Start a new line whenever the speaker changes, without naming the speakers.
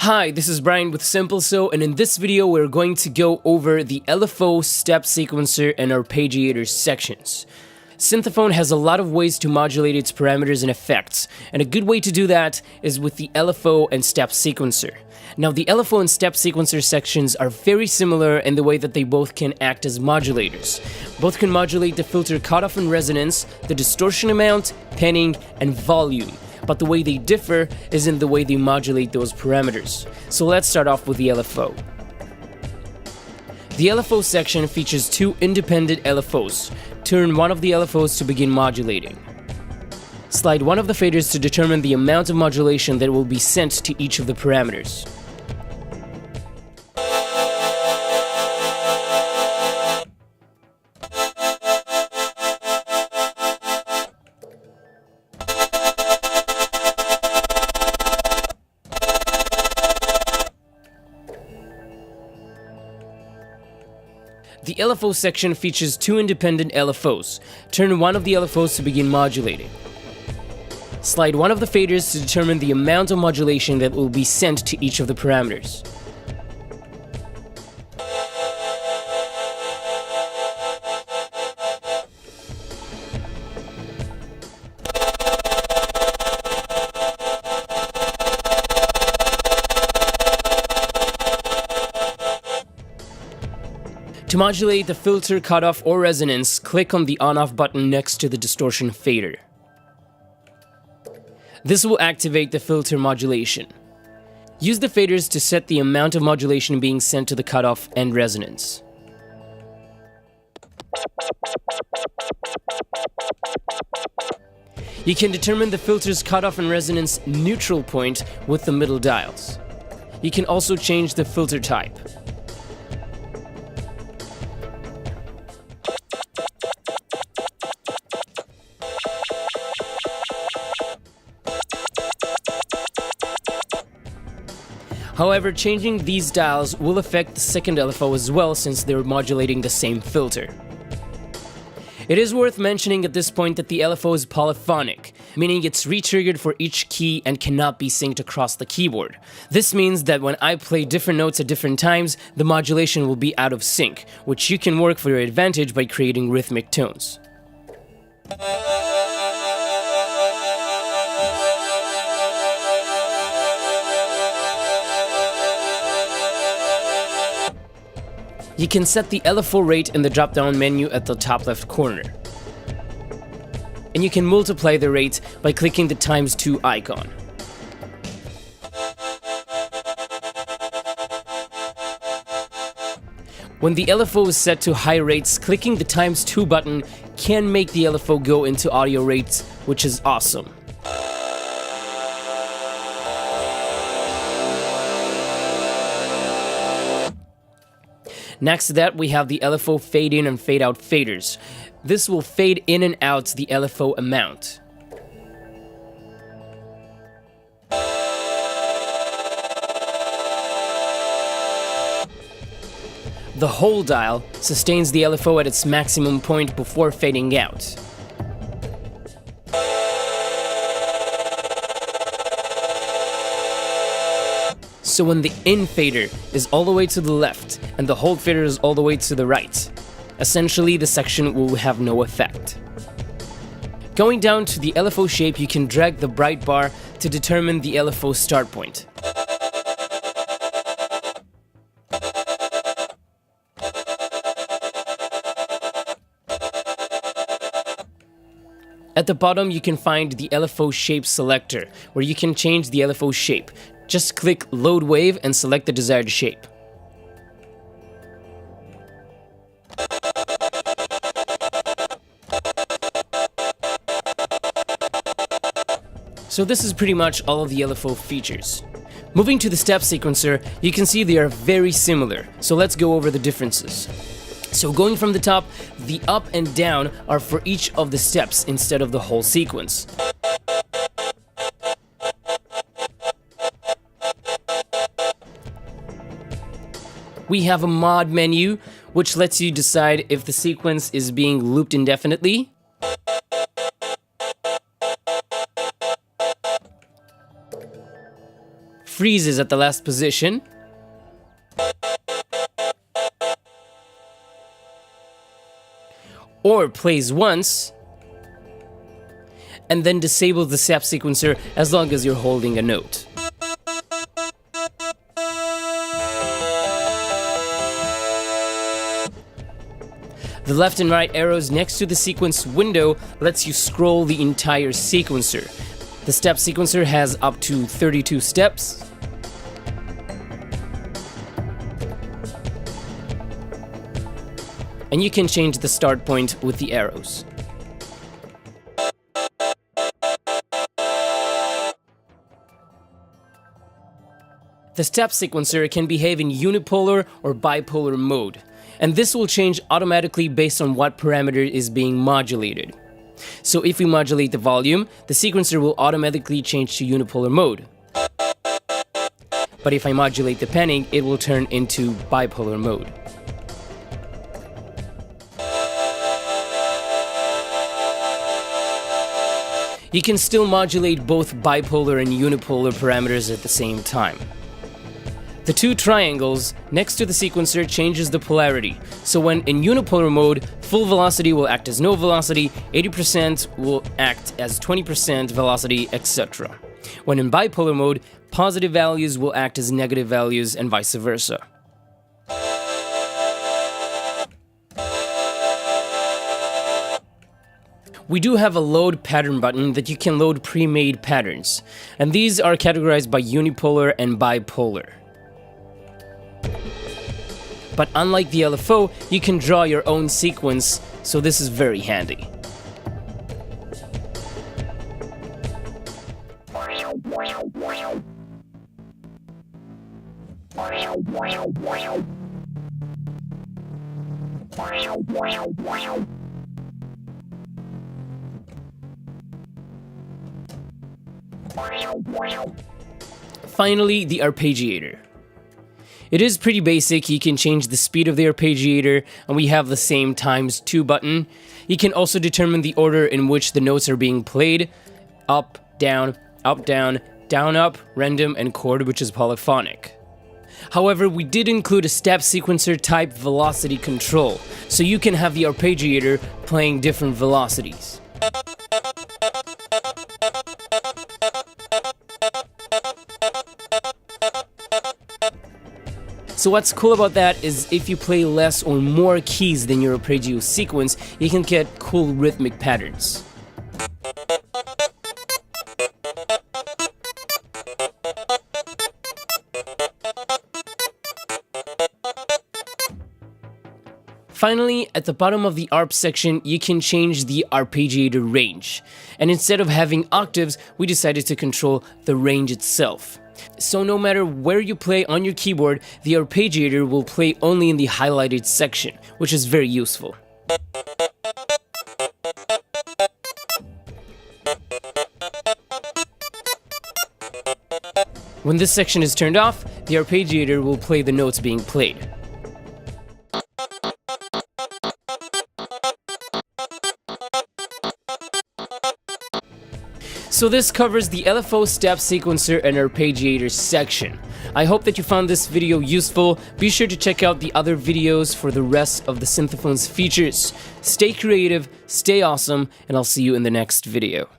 Hi, this is Brian with Sampleso, and in this video we're going to go over the LFO, step sequencer, and arpeggiator sections. Synthophone has a lot of ways to modulate its parameters and effects, and a good way to do that is with the LFO and step sequencer. Now, the LFO and step sequencer sections are very similar in the way that they both can act as modulators. Both can modulate the filter cutoff and resonance, the distortion amount, panning, and volume. But the way they differ is in the way they modulate those parameters. So let's start off with the LFO. The LFO section features two independent LFOs. Turn one of the LFOs to begin modulating. Slide one of the faders to determine the amount of modulation that will be sent to each of the parameters. The LFO section features two independent LFOs. Turn one of the LFOs to begin modulating. Slide one of the faders to determine the amount of modulation that will be sent to each of the parameters. To modulate the filter, cutoff, or resonance, click on the on-off button next to the distortion fader. This will activate the filter modulation. Use the faders to set the amount of modulation being sent to the cutoff and resonance. You can determine the filter's cutoff and resonance neutral point with the middle dials. You can also change the filter type. However, changing these dials will affect the second LFO as well, since they're modulating the same filter. It is worth mentioning at this point that the LFO is polyphonic, meaning it's re-triggered for each key and cannot be synced across the keyboard. This means that when I play different notes at different times, the modulation will be out of sync, which you can work for your advantage by creating rhythmic tones. You can set the LFO rate in the drop-down menu at the top left corner. And you can multiply the rate by clicking the ×2 icon. When the LFO is set to high rates, clicking the ×2 button can make the LFO go into audio rates, which is awesome. Next to that, we have the LFO fade in and fade out faders. This will fade in and out the LFO amount. The hold dial sustains the LFO at its maximum point before fading out. So when the in fader is all the way to the left and the hold fader is all the way to the right, essentially the section will have no effect. Going down to the LFO shape, you can drag the bright bar to determine the LFO start point. At the bottom, you can find the LFO shape selector, where you can change the LFO shape. Just click Load Wave and select the desired shape. So this is pretty much all of the LFO features. Moving to the step sequencer, you can see they are very similar, so let's go over the differences. So going from the top, the up and down are for each of the steps instead of the whole sequence. We have a mod menu, which lets you decide if the sequence is being looped indefinitely. freezes at the last position, or plays once, and then disables the step sequencer as long as you're holding a note. The left and right arrows next to the sequence window lets you scroll the entire sequencer. The step sequencer has up to 32 steps. And you can change the start point with the arrows. The step sequencer can behave in unipolar or bipolar mode, and this will change automatically based on what parameter is being modulated. So if we modulate the volume, the sequencer will automatically change to unipolar mode. But if I modulate the panning, it will turn into bipolar mode. You can still modulate both bipolar and unipolar parameters at the same time. The two triangles next to the sequencer changes the polarity, so when in unipolar mode, full velocity will act as no velocity, 80% will act as 20% velocity, etc. When in bipolar mode, positive values will act as negative values and vice versa. We do have a load pattern button that you can load pre-made patterns, and these are categorized by unipolar and bipolar. But unlike the LFO, you can draw your own sequence, so this is very handy. Finally, the arpeggiator. It is pretty basic. You can change the speed of the arpeggiator, and we have the same ×2 button. You can also determine the order in which the notes are being played: up, down, down, up, random, and chord, which is polyphonic. However, we did include a step sequencer type velocity control, so you can have the arpeggiator playing different velocities. So what's cool about that is if you play less or more keys than your arpeggio sequence, you can get cool rhythmic patterns. Finally, at the bottom of the ARP section, you can change the arpeggiator range. And instead of having octaves, we decided to control the range itself. So no matter where you play on your keyboard, the arpeggiator will play only in the highlighted section, which is very useful. When this section is turned off, the arpeggiator will play the notes being played. So this covers the LFO step sequencer and arpeggiator section. I hope that you found this video useful. Be sure to check out the other videos for the rest of the Synthophone's features. Stay creative, stay awesome, and I'll see you in the next video.